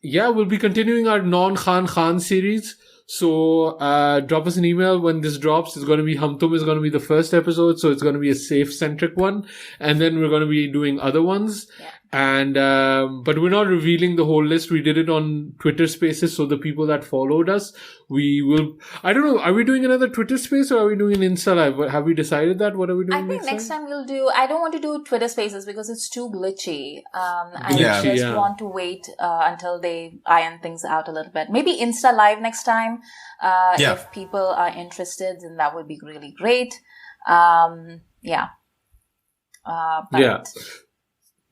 we'll be continuing our non-Khan series. So drop us an email when this drops. It's going to be Hum Tum is going to be the first episode, so it's going to be a safe-centric one, and then we're going to be doing other ones. Yeah. And but we're not revealing the whole list. We did it on Twitter Spaces, so the people that followed us, we will. I don't know. Are we doing another Twitter Space or are we doing an Insta Live? Have we decided that? What are we doing? I think next time we'll do. I don't want to do Twitter Spaces because it's too glitchy. I just want to wait until they iron things out a little bit. Maybe Insta Live next time. If people are interested, then that would be really great.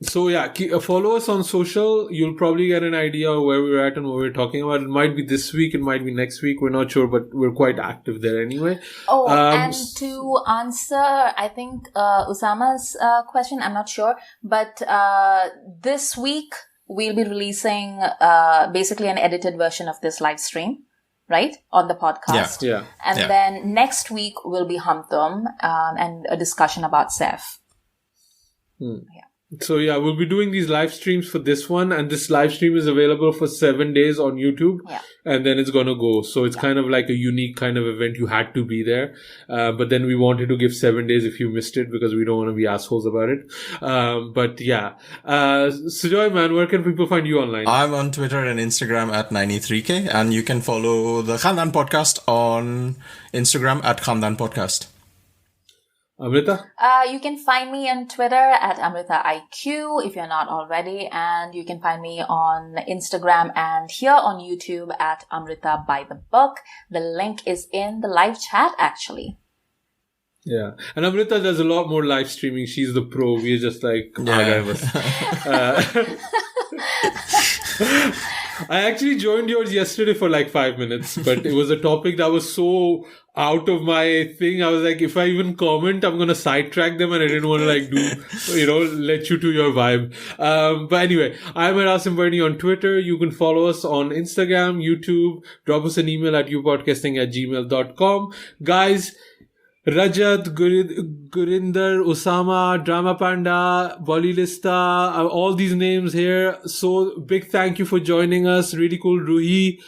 So follow us on social. You'll probably get an idea of where we're at and what we're talking about. It might be this week, it might be next week. We're not sure, but we're quite active there anyway. Oh, and to answer, I think Usama's question, I'm not sure, but this week we'll be releasing basically an edited version of this live stream, right, on the podcast. Yeah. And then next week will be Hum Tum and a discussion about Saif. Yeah. So we'll be doing these live streams for this one, and this live stream is available for 7 days on YouTube, and then it's gonna go. So it's kind of like a unique kind of event. You had to be there, but then we wanted to give 7 days if you missed it because we don't want to be assholes about it. Sujoy, man, where can people find you online? I'm on Twitter and Instagram at 93k, and you can follow the Khandaan Podcast on Instagram at Khandaan Podcast. Amrita? You can find me on Twitter at AmritaIQ if you're not already. And you can find me on Instagram and here on YouTube at Amrita by the Book. The link is in the live chat, actually. Yeah. And Amrita does a lot more live streaming. She's the pro. We're just like archivers. I actually joined yours yesterday for like 5 minutes, but it was a topic that was so out of my thing. I was like, if I even comment, I'm going to sidetrack them, and I didn't want to like let you to your vibe. But anyway, I'm at Asim Bernie on Twitter. You can follow us on Instagram, YouTube, drop us an email at youpodcasting@gmail.com. Guys, Rajat, Gurinder, Osama, Drama Panda, Bolilista, all these names here. So big thank you for joining us. Really cool, Roohi.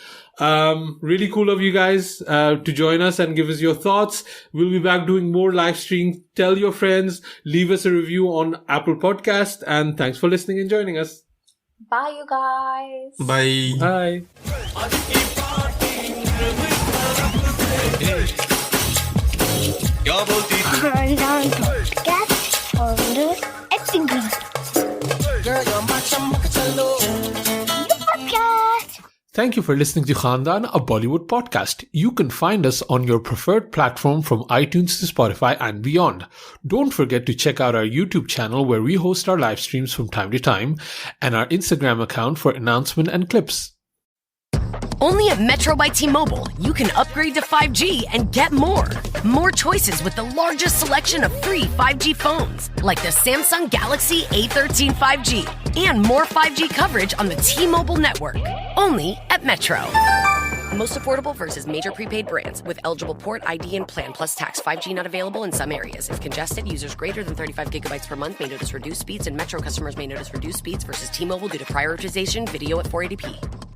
Really cool of you guys to join us and give us your thoughts. We'll be back doing more live stream. Tell your friends, leave us a review on Apple Podcast, and thanks for listening and joining us. Bye, you guys. Bye. Bye. Khandaan podcast और acting Thank you for listening to Khandaan, a Bollywood podcast. You can find us on your preferred platform from iTunes to Spotify and beyond. Don't forget to check out our YouTube channel where we host our live streams from time to time, and our Instagram account for announcement and clips. Only at Metro by T-Mobile, you can upgrade to 5G and get more. More choices with the largest selection of free 5G phones, like the Samsung Galaxy A13 5G. And more 5G coverage on the T-Mobile network. Only at Metro. Most affordable versus major prepaid brands with eligible port ID and plan plus tax. 5G not available in some areas. If congested, users greater than 35 gigabytes per month may notice reduced speeds, and Metro customers may notice reduced speeds versus T-Mobile due to prioritization video at 480p.